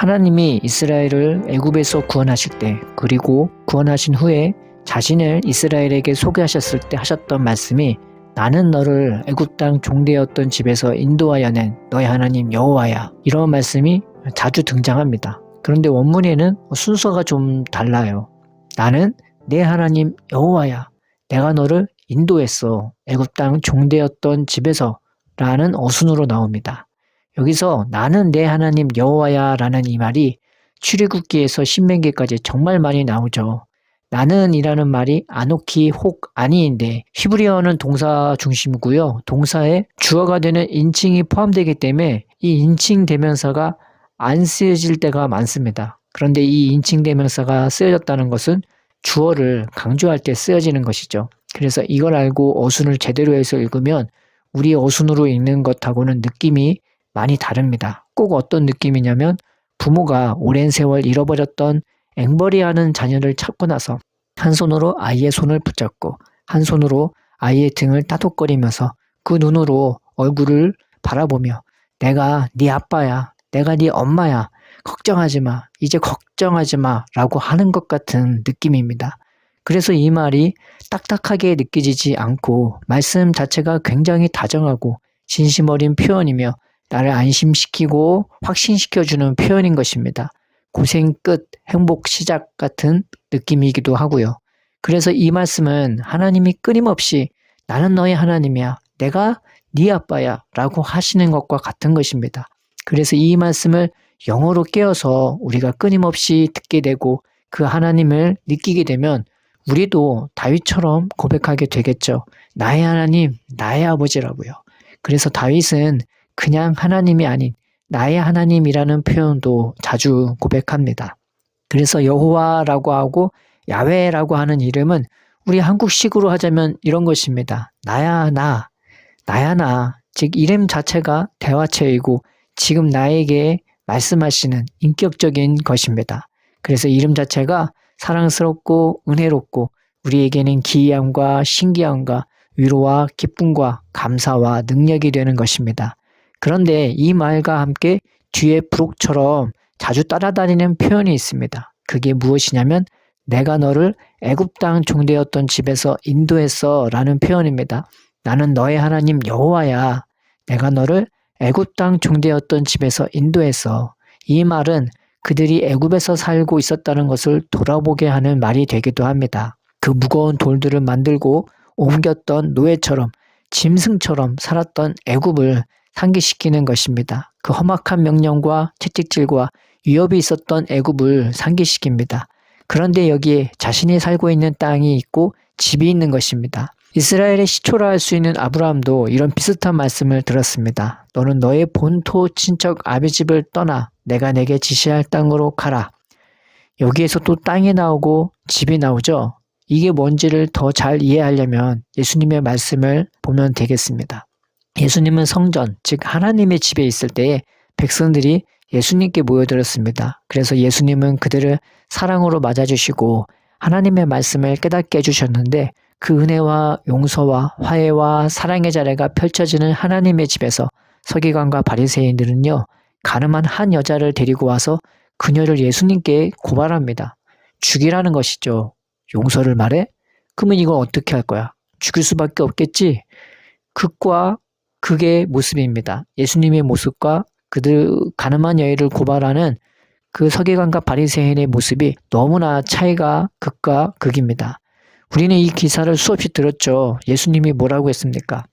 하나님이 이스라엘을 애굽에서 구원하실 때, 그리고 구원하신 후에 자신을 이스라엘에게 소개하셨을 때 하셨던 말씀이 나는 너를 애굽 땅 종되었던 집에서 인도하여 낸 너의 하나님 여호와야, 이런 말씀이 자주 등장합니다. 그런데 원문에는 순서가 좀 달라요. 나는 내 하나님 여호와야, 내가 너를 인도했어, 애굽 땅 종되었던 집에서 라는 어순으로 나옵니다. 여기서 나는 내 하나님 여호와야 라는 이 말이 출애굽기에서 신명기까지 정말 많이 나오죠. 나는 이라는 말이 아노키 혹 아니인데 히브리어는 동사 중심이고요. 동사에 주어가 되는 인칭이 포함되기 때문에 이 인칭 대명사가 안 쓰여질 때가 많습니다. 그런데 이 인칭 대명사가 쓰여졌다는 것은 주어를 강조할 때 쓰여지는 것이죠. 그래서 이걸 알고 어순을 제대로 해서 읽으면 우리 어순으로 읽는 것하고는 느낌이 많이 다릅니다. 꼭 어떤 느낌이냐면 부모가 오랜 세월 잃어버렸던 앵벌이하는 자녀를 찾고 나서 한 손으로 아이의 손을 붙잡고 한 손으로 아이의 등을 따독거리면서 그 눈으로 얼굴을 바라보며 내가 네 아빠야, 내가 네 엄마야, 걱정하지 마, 이제 걱정하지 마 라고 하는 것 같은 느낌입니다. 그래서 이 말이 딱딱하게 느껴지지 않고 말씀 자체가 굉장히 다정하고 진심 어린 표현이며 나를 안심시키고 확신시켜주는 표현인 것입니다. 고생 끝, 행복 시작 같은 느낌이기도 하고요. 그래서 이 말씀은 하나님이 끊임없이 나는 너의 하나님이야, 내가 네 아빠야 라고 하시는 것과 같은 것입니다. 그래서 이 말씀을 영어로 깨어서 우리가 끊임없이 듣게 되고 그 하나님을 느끼게 되면 우리도 다윗처럼 고백하게 되겠죠. 나의 하나님, 나의 아버지라고요. 그래서 다윗은 그냥 하나님이 아닌 나의 하나님이라는 표현도 자주 고백합니다. 그래서 여호와라고 하고 야훼라고 하는 이름은 우리 한국식으로 하자면 이런 것입니다. 나야 나, 나야 나. 즉 이름 자체가 대화체이고 지금 나에게 말씀하시는 인격적인 것입니다. 그래서 이름 자체가 사랑스럽고 은혜롭고 우리에게는 기이함과 신기함과 위로와 기쁨과 감사와 능력이 되는 것입니다. 그런데 이 말과 함께 뒤에 부록처럼 자주 따라다니는 표현이 있습니다. 그게 무엇이냐면 내가 너를 애굽 땅 종되었던 집에서 인도했어 라는 표현입니다. 나는 너의 하나님 여호와야, 내가 너를 애굽 땅 종되었던 집에서 인도했어. 이 말은 그들이 애굽에서 살고 있었다는 것을 돌아보게 하는 말이 되기도 합니다. 그 무거운 돌들을 만들고 옮겼던 노예처럼 짐승처럼 살았던 애굽을 상기시키는 것입니다. 그 험악한 명령과 채찍질과 위협이 있었던 애굽을 상기시킵니다. 그런데 여기에 자신이 살고 있는 땅이 있고 집이 있는 것입니다. 이스라엘의 시초라 할 수 있는 아브라함도 이런 비슷한 말씀을 들었습니다. 너는 너의 본토 친척 아비집을 떠나 내가 내게 지시할 땅으로 가라. 여기에서 또 땅이 나오고 집이 나오죠. 이게 뭔지를 더 잘 이해하려면 예수님의 말씀을 보면 되겠습니다. 예수님은 성전, 즉 하나님의 집에 있을 때에 백성들이 예수님께 모여들었습니다. 그래서 예수님은 그들을 사랑으로 맞아주시고 하나님의 말씀을 깨닫게 해주셨는데 그 은혜와 용서와 화해와 사랑의 자리가 펼쳐지는 하나님의 집에서 서기관과 바리새인들은요, 가늠한 한 여자를 데리고 와서 그녀를 예수님께 고발합니다. 죽이라는 것이죠. 용서를 말해? 그러면 이걸 어떻게 할 거야? 죽일 수밖에 없겠지? 극과 극의 모습입니다. 예수님의 모습과 그들 가늠한 여인을 고발하는 그 서기관과 바리새인의 모습이 너무나 차이가 극과 극입니다. 우리는 이 기사를 수없이 들었죠. 예수님이 뭐라고 했습니까?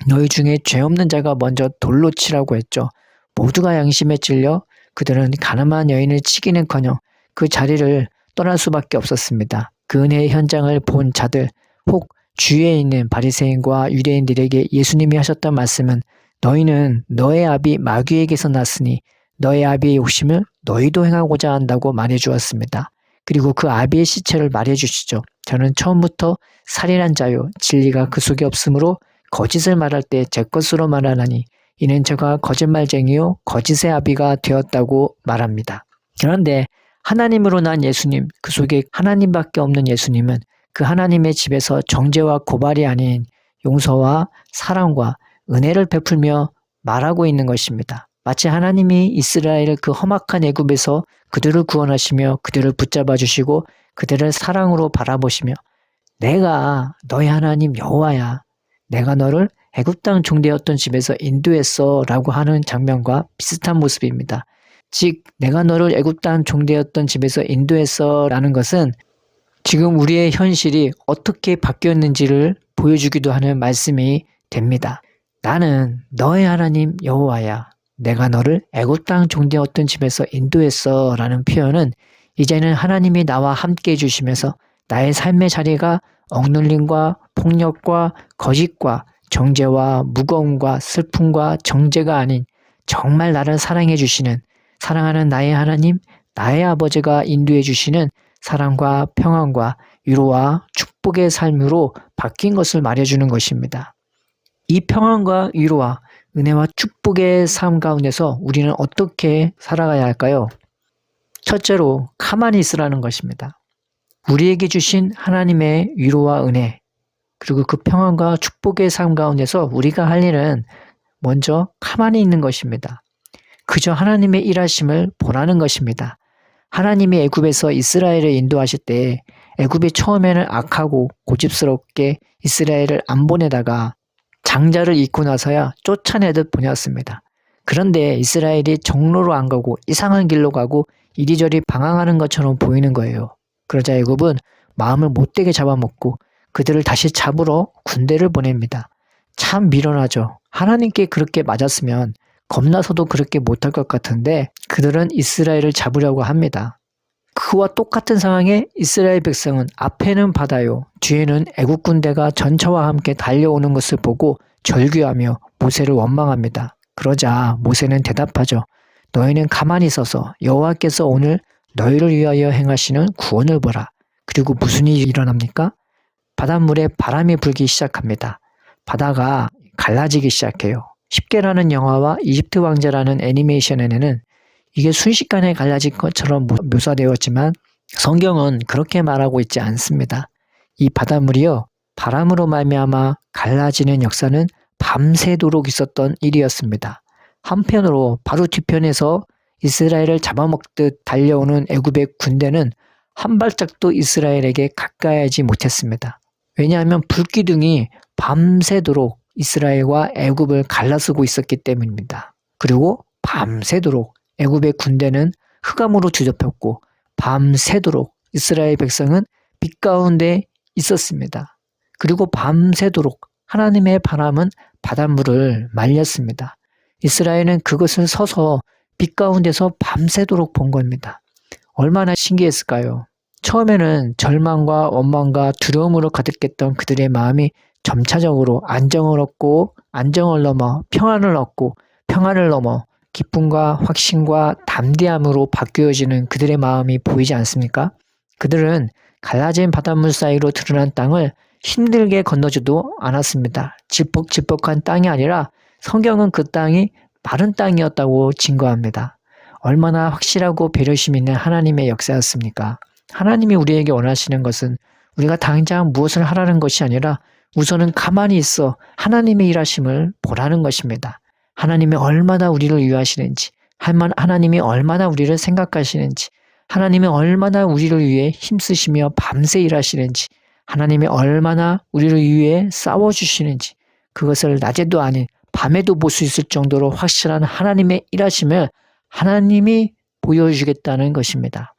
너희 중에 죄 없는 자가 먼저 돌로 치라고 했죠. 모두가 양심에 찔려 그들은 가늠한 여인을 치기는커녕 그 자리를 떠날 수밖에 없었습니다. 그 은혜의 현장을 본 자들, 혹 주위에 있는 바리새인과 유대인들에게 예수님이 하셨던 말씀은 너희는 너의 아비 마귀에게서 났으니 너의 아비의 욕심을 너희도 행하고자 한다고 말해주었습니다. 그리고 그 아비의 시체를 말해주시죠. 저는 처음부터 살인한 자요 진리가 그 속에 없으므로 거짓을 말할 때 제 것으로 말하나니 이는 저가 거짓말쟁이요 거짓의 아비가 되었다고 말합니다. 그런데 하나님으로 난 예수님, 그 속에 하나님밖에 없는 예수님은 그 하나님의 집에서 정죄와 고발이 아닌 용서와 사랑과 은혜를 베풀며 말하고 있는 것입니다. 마치 하나님이 이스라엘을 그 험악한 애굽에서 그들을 구원하시며 그들을 붙잡아 주시고 그들을 사랑으로 바라보시며 내가 너의 하나님 여호와야. 내가 너를 애굽 땅 종되었던 집에서 인도했어 라고 하는 장면과 비슷한 모습입니다. 즉 내가 너를 애굽 땅 종되었던 집에서 인도했어 라는 것은 지금 우리의 현실이 어떻게 바뀌었는지를 보여주기도 하는 말씀이 됩니다. 나는 너의 하나님 여호와야. 내가 너를 애굽 땅 종되었던 집에서 인도했어 라는 표현은 이제는 하나님이 나와 함께 해주시면서 나의 삶의 자리가 억눌림과 폭력과 거짓과 정죄와 무거움과 슬픔과 정죄가 아닌 정말 나를 사랑해 주시는 사랑하는 나의 하나님, 나의 아버지가 인도해 주시는 사랑과 평안과 위로와 축복의 삶으로 바뀐 것을 말해주는 것입니다. 이 평안과 위로와 은혜와 축복의 삶 가운데서 우리는 어떻게 살아가야 할까요? 첫째로 가만히 있으라는 것입니다. 우리에게 주신 하나님의 위로와 은혜 그리고 그 평안과 축복의 삶 가운데서 우리가 할 일은 먼저 가만히 있는 것입니다. 그저 하나님의 일하심을 보라는 것입니다. 하나님이 애굽에서 이스라엘을 인도하실 때 애굽이 처음에는 악하고 고집스럽게 이스라엘을 안 보내다가 장자를 잃고 나서야 쫓아내듯 보냈습니다. 그런데 이스라엘이 정로로 안 가고 이상한 길로 가고 이리저리 방황하는 것처럼 보이는 거예요. 그러자 애굽은 마음을 못되게 잡아먹고 그들을 다시 잡으러 군대를 보냅니다. 참 미련하죠. 하나님께 그렇게 맞았으면 겁나서도 그렇게 못할 것 같은데 그들은 이스라엘을 잡으려고 합니다. 그와 똑같은 상황에 이스라엘 백성은 앞에는 바다요, 뒤에는 애국 군대가 전차와 함께 달려오는 것을 보고 절규하며 모세를 원망합니다. 그러자 모세는 대답하죠. 너희는 가만히 서서 여호와께서 오늘 너희를 위하여 행하시는 구원을 보라. 그리고 무슨 일이 일어납니까? 바닷물에 바람이 불기 시작합니다. 바다가 갈라지기 시작해요. 10개라는 영화와 이집트 왕자라는 애니메이션에는 이게 순식간에 갈라진 것처럼 묘사되었지만 성경은 그렇게 말하고 있지 않습니다. 이 바닷물이요, 바람으로 말미암아 갈라지는 역사는 밤새도록 있었던 일이었습니다. 한편으로 바로 뒤편에서 이스라엘을 잡아먹듯 달려오는 애굽의 군대는 한 발짝도 이스라엘에게 가까이 하지 못했습니다. 왜냐하면 불기둥이 밤새도록 이스라엘과 애굽을 갈라서고 있었기 때문입니다. 그리고 밤새도록 애굽의 군대는 흑암으로 뒤덮였고 밤새도록 이스라엘 백성은 빛 가운데 있었습니다. 그리고 밤새도록 하나님의 바람은 바닷물을 말렸습니다. 이스라엘은 그것을 서서 빛 가운데서 밤새도록 본 겁니다. 얼마나 신기했을까요? 처음에는 절망과 원망과 두려움으로 가득했던 그들의 마음이 점차적으로 안정을 얻고 안정을 넘어 평안을 얻고 평안을 넘어 기쁨과 확신과 담대함으로 바뀌어지는 그들의 마음이 보이지 않습니까? 그들은 갈라진 바닷물 사이로 드러난 땅을 힘들게 건너지도 않았습니다. 질퍽질퍽한 땅이 아니라 성경은 그 땅이 마른 땅이었다고 증거합니다. 얼마나 확실하고 배려심 있는 하나님의 역사였습니까? 하나님이 우리에게 원하시는 것은 우리가 당장 무엇을 하라는 것이 아니라 우선은 가만히 있어 하나님의 일하심을 보라는 것입니다. 하나님이 얼마나 우리를 위하시는지, 하나님이 얼마나 우리를 생각하시는지, 하나님이 얼마나 우리를 위해 힘쓰시며 밤새 일하시는지, 하나님이 얼마나 우리를 위해 싸워주시는지, 그것을 낮에도 아닌 밤에도 볼 수 있을 정도로 확실한 하나님의 일하심을 하나님이 보여주겠다는 것입니다.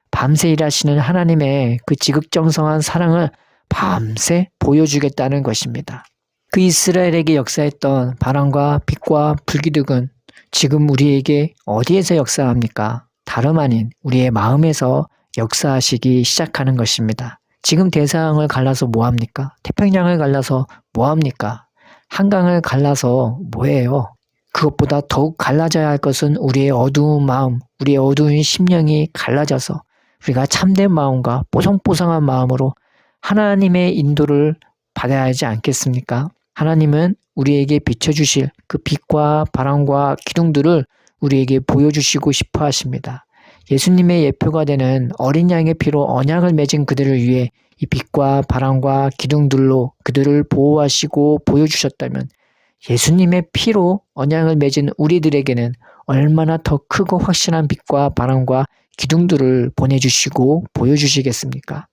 밤새 일하시는 하나님의 그 지극정성한 사랑을 밤새 보여주겠다는 것입니다. 그 이스라엘에게 역사했던 바람과 빛과 불기둥은 지금 우리에게 어디에서 역사합니까? 다름 아닌 우리의 마음에서 역사하시기 시작하는 것입니다. 지금 대서양을 갈라서 뭐합니까? 태평양을 갈라서 뭐합니까? 한강을 갈라서 뭐해요? 그것보다 더욱 갈라져야 할 것은 우리의 어두운 마음, 우리의 어두운 심령이 갈라져서 우리가 참된 마음과 뽀송뽀송한 마음으로 하나님의 인도를 받아야 하지 않겠습니까? 하나님은 우리에게 비춰주실 그 빛과 바람과 기둥들을 우리에게 보여주시고 싶어 하십니다. 예수님의 예표가 되는 어린 양의 피로 언약을 맺은 그들을 위해 이 빛과 바람과 기둥들로 그들을 보호하시고 보여주셨다면 예수님의 피로 언약을 맺은 우리들에게는 얼마나 더 크고 확실한 빛과 바람과 기둥들을 보내주시고 보여주시겠습니까?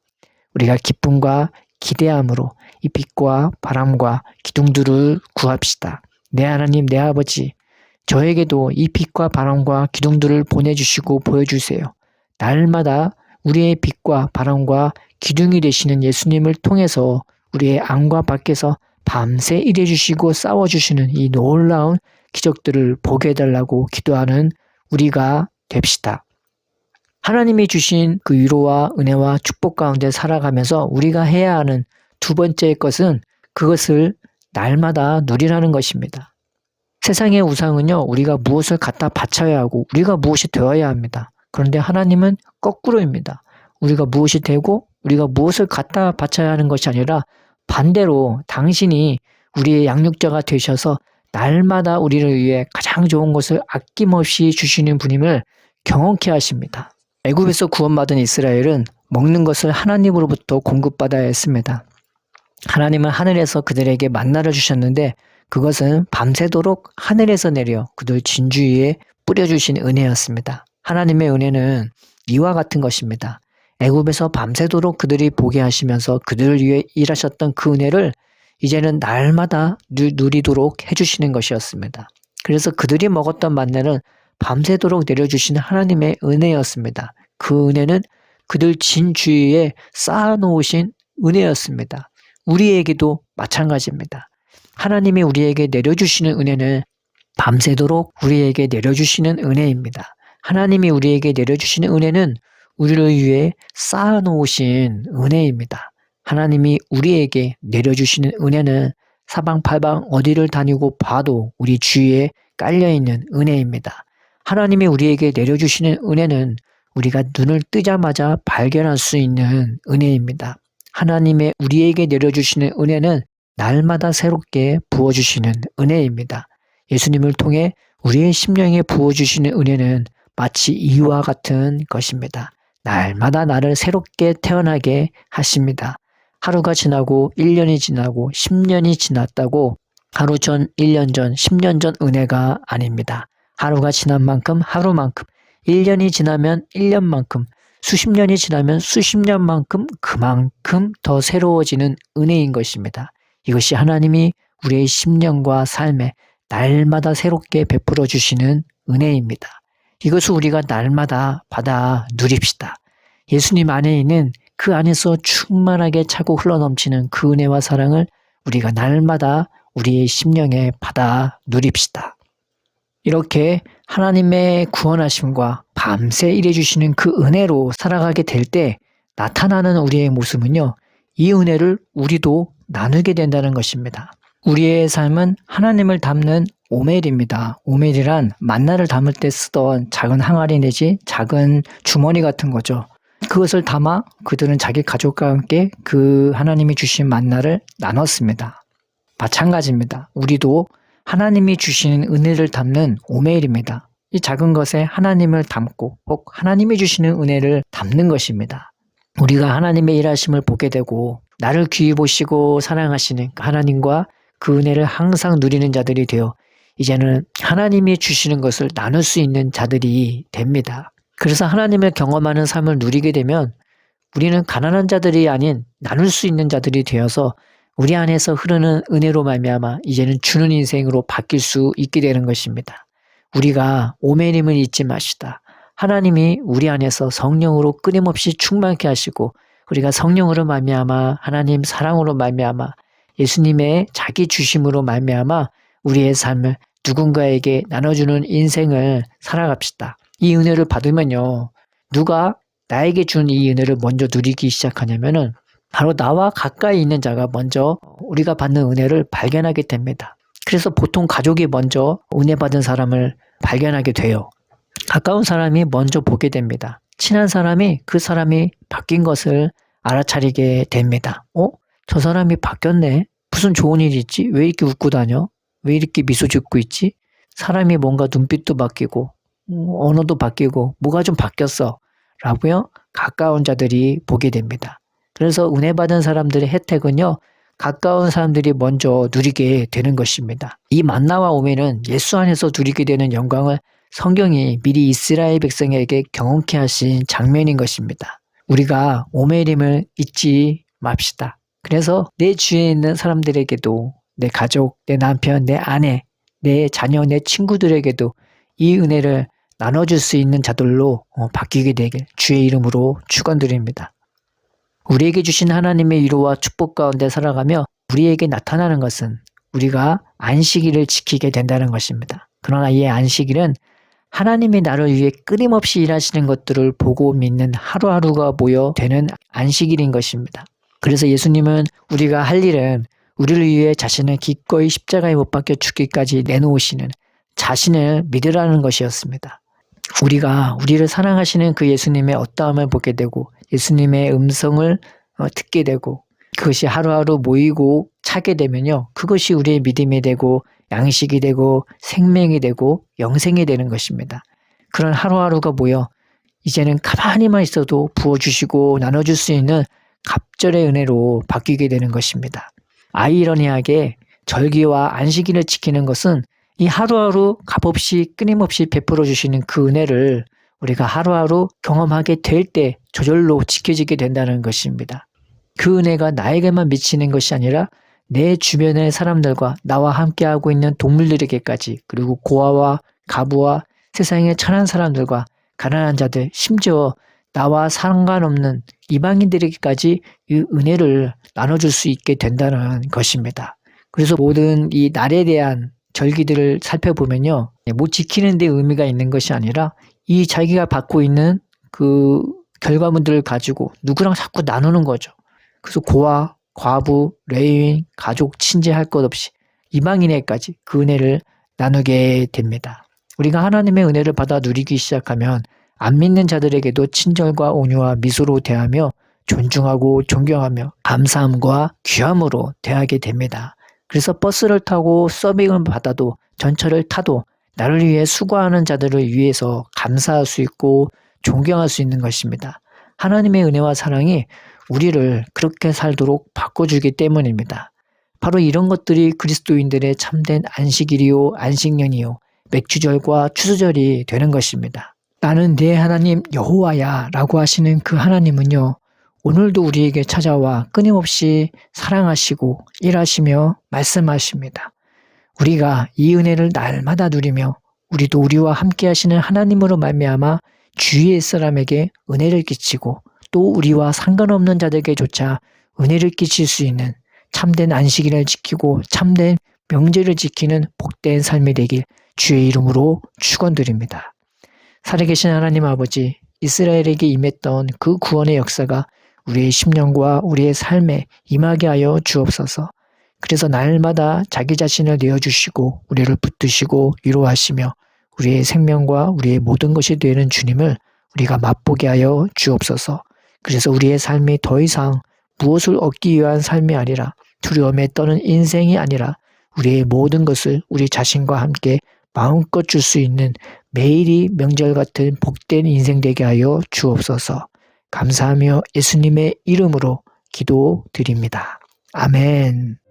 우리가 기쁨과 기대함으로 이 빛과 바람과 기둥들을 구합시다. 내 하나님, 내 아버지, 저에게도 이 빛과 바람과 기둥들을 보내주시고 보여주세요. 날마다 우리의 빛과 바람과 기둥이 되시는 예수님을 통해서 우리의 안과 밖에서 밤새 일해주시고 싸워주시는 이 놀라운 기적들을 보게 해달라고 기도하는 우리가 됩시다. 하나님이 주신 그 위로와 은혜와 축복 가운데 살아가면서 우리가 해야 하는 두 번째 것은 그것을 날마다 누리라는 것입니다. 세상의 우상은요, 우리가 무엇을 갖다 바쳐야 하고 우리가 무엇이 되어야 합니다. 그런데 하나님은 거꾸로입니다. 우리가 무엇이 되고 우리가 무엇을 갖다 바쳐야 하는 것이 아니라 반대로 당신이 우리의 양육자가 되셔서 날마다 우리를 위해 가장 좋은 것을 아낌없이 주시는 분임을 경험케 하십니다. 애굽에서 구원받은 이스라엘은 먹는 것을 하나님으로부터 공급받아야 했습니다. 하나님은 하늘에서 그들에게 만나를 주셨는데 그것은 밤새도록 하늘에서 내려 그들 진주위에 뿌려주신 은혜였습니다. 하나님의 은혜는 이와 같은 것입니다. 애굽에서 밤새도록 그들이 보게 하시면서 그들을 위해 일하셨던 그 은혜를 이제는 날마다 누리도록 해주시는 것이었습니다. 그래서 그들이 먹었던 만나는 밤새도록 내려주시는 하나님의 은혜였습니다. 그 은혜는 그들 진주위에 쌓아놓으신 은혜였습니다. 우리에게도 마찬가지입니다. 하나님이 우리에게 내려주시는 은혜는 밤새도록 우리에게 내려주시는 은혜입니다. 하나님이 우리에게 내려주시는 은혜는 우리를 위해 쌓아놓으신 은혜입니다. 하나님이 우리에게 내려주시는 은혜는 사방팔방 어디를 다니고 봐도 우리 주위에 깔려있는 은혜입니다. 하나님이 우리에게 내려주시는 은혜는 우리가 눈을 뜨자마자 발견할 수 있는 은혜입니다. 하나님의 우리에게 내려주시는 은혜는 날마다 새롭게 부어주시는 은혜입니다. 예수님을 통해 우리의 심령에 부어주시는 은혜는 마치 이와 같은 것입니다. 날마다 나를 새롭게 태어나게 하십니다. 하루가 지나고 1년이 지나고 10년이 지났다고 하루 전, 1년 전, 10년 전 은혜가 아닙니다. 하루가 지난 만큼 하루만큼, 1년이 지나면 1년만큼, 수십 년이 지나면 수십 년만큼 그만큼 더 새로워지는 은혜인 것입니다. 이것이 하나님이 우리의 심령과 삶에 날마다 새롭게 베풀어 주시는 은혜입니다. 이것을 우리가 날마다 받아 누립시다. 예수님 안에 있는 그 안에서 충만하게 차고 흘러넘치는 그 은혜와 사랑을 우리가 날마다 우리의 심령에 받아 누립시다. 이렇게 하나님의 구원하심과 밤새 일해주시는 그 은혜로 살아가게 될 때 나타나는 우리의 모습은요, 이 은혜를 우리도 나누게 된다는 것입니다. 우리의 삶은 하나님을 담는 오멜입니다. 오멜이란 만나를 담을 때 쓰던 작은 항아리 내지 작은 주머니 같은 거죠. 그것을 담아 그들은 자기 가족과 함께 그 하나님이 주신 만나를 나눴습니다. 마찬가지입니다. 우리도 하나님이 주시는 은혜를 담는 오멜입니다. 이 작은 것에 하나님을 담고 혹 하나님이 주시는 은혜를 담는 것입니다. 우리가 하나님의 일하심을 보게 되고 나를 귀히 보시고 사랑하시는 하나님과 그 은혜를 항상 누리는 자들이 되어 이제는 하나님이 주시는 것을 나눌 수 있는 자들이 됩니다. 그래서 하나님을 경험하는 삶을 누리게 되면 우리는 가난한 자들이 아닌 나눌 수 있는 자들이 되어서 우리 안에서 흐르는 은혜로 말미암아 이제는 주는 인생으로 바뀔 수 있게 되는 것입니다. 우리가 오매님을 잊지 마시다. 하나님이 우리 안에서 성령으로 끊임없이 충만케 하시고 우리가 성령으로 말미암아 하나님 사랑으로 말미암아 예수님의 자기 주심으로 말미암아 우리의 삶을 누군가에게 나눠주는 인생을 살아갑시다. 이 은혜를 받으면요, 누가 나에게 준 이 은혜를 먼저 누리기 시작하냐면은 바로 나와 가까이 있는 자가 먼저 우리가 받는 은혜를 발견하게 됩니다. 그래서 보통 가족이 먼저 은혜 받은 사람을 발견하게 돼요. 가까운 사람이 먼저 보게 됩니다. 친한 사람이 그 사람이 바뀐 것을 알아차리게 됩니다. 저 사람이 바뀌었네. 무슨 좋은 일이 있지? 왜 이렇게 웃고 다녀? 왜 이렇게 미소 짓고 있지? 사람이 뭔가 눈빛도 바뀌고 언어도 바뀌고 뭐가 좀 바뀌었어 라고요. 가까운 자들이 보게 됩니다. 그래서 은혜 받은 사람들의 혜택은요, 가까운 사람들이 먼저 누리게 되는 것입니다. 이 만나와 오매는 예수 안에서 누리게 되는 영광을 성경이 미리 이스라엘 백성에게 경험케 하신 장면인 것입니다. 우리가 오매림을 잊지 맙시다. 그래서 내 주위에 있는 사람들에게도 내 가족, 내 남편, 내 아내, 내 자녀, 내 친구들에게도 이 은혜를 나눠줄 수 있는 자들로 바뀌게 되길 주의 이름으로 축원드립니다. 우리에게 주신 하나님의 위로와 축복 가운데 살아가며 우리에게 나타나는 것은 우리가 안식일을 지키게 된다는 것입니다. 그러나 이 안식일은 하나님이 나를 위해 끊임없이 일하시는 것들을 보고 믿는 하루하루가 모여 되는 안식일인 것입니다. 그래서 예수님은 우리가 할 일은 우리를 위해 자신을 기꺼이 십자가에 못 박혀 죽기까지 내놓으시는 자신을 믿으라는 것이었습니다. 우리가 우리를 사랑하시는 그 예수님의 어떠함을 보게 되고 예수님의 음성을 듣게 되고 그것이 하루하루 모이고 차게 되면요. 그것이 우리의 믿음이 되고 양식이 되고 생명이 되고 영생이 되는 것입니다. 그런 하루하루가 모여 이제는 가만히만 있어도 부어주시고 나눠줄 수 있는 갑절의 은혜로 바뀌게 되는 것입니다. 아이러니하게 절기와 안식일을 지키는 것은 이 하루하루 값없이 끊임없이 베풀어 주시는 그 은혜를 우리가 하루하루 경험하게 될 때 저절로 지켜지게 된다는 것입니다. 그 은혜가 나에게만 미치는 것이 아니라 내 주변의 사람들과 나와 함께하고 있는 동물들에게까지 그리고 고아와 가부와 세상의 천한 사람들과 가난한 자들 심지어 나와 상관없는 이방인들에게까지 이 은혜를 나눠줄 수 있게 된다는 것입니다. 그래서 모든 이 날에 대한 절기들을 살펴보면요. 못 지키는 데 의미가 있는 것이 아니라 이 자기가 받고 있는 그 결과물들을 가지고 누구랑 자꾸 나누는 거죠. 그래서 고아, 과부, 레위인, 가족, 친지 할 것 없이 이방인에게까지 그 은혜를 나누게 됩니다. 우리가 하나님의 은혜를 받아 누리기 시작하면 안 믿는 자들에게도 친절과 온유와 미소로 대하며 존중하고 존경하며 감사함과 귀함으로 대하게 됩니다. 그래서 버스를 타고 서빙을 받아도 전철을 타도 나를 위해 수고하는 자들을 위해서 감사할 수 있고 존경할 수 있는 것입니다. 하나님의 은혜와 사랑이 우리를 그렇게 살도록 바꿔주기 때문입니다. 바로 이런 것들이 그리스도인들의 참된 안식일이요 안식년이요 맥주절과 추수절이 되는 것입니다. 나는 네 하나님 여호와야 라고 하시는 그 하나님은요. 오늘도 우리에게 찾아와 끊임없이 사랑하시고 일하시며 말씀하십니다. 우리가 이 은혜를 날마다 누리며 우리도 우리와 함께 하시는 하나님으로 말미암아 주위의 사람에게 은혜를 끼치고 또 우리와 상관없는 자들에게조차 은혜를 끼칠 수 있는 참된 안식일을 지키고 참된 명제를 지키는 복된 삶이 되길 주의 이름으로 축원드립니다. 살아계신 하나님 아버지, 이스라엘에게 임했던 그 구원의 역사가 우리의 심령과 우리의 삶에 임하게 하여 주옵소서. 그래서 날마다 자기 자신을 내어주시고 우리를 붙드시고 위로하시며 우리의 생명과 우리의 모든 것이 되는 주님을 우리가 맛보게 하여 주옵소서. 그래서 우리의 삶이 더 이상 무엇을 얻기 위한 삶이 아니라 두려움에 떠는 인생이 아니라 우리의 모든 것을 우리 자신과 함께 마음껏 줄 수 있는 매일이 명절 같은 복된 인생 되게 하여 주옵소서. 감사하며 예수님의 이름으로 기도드립니다. 아멘.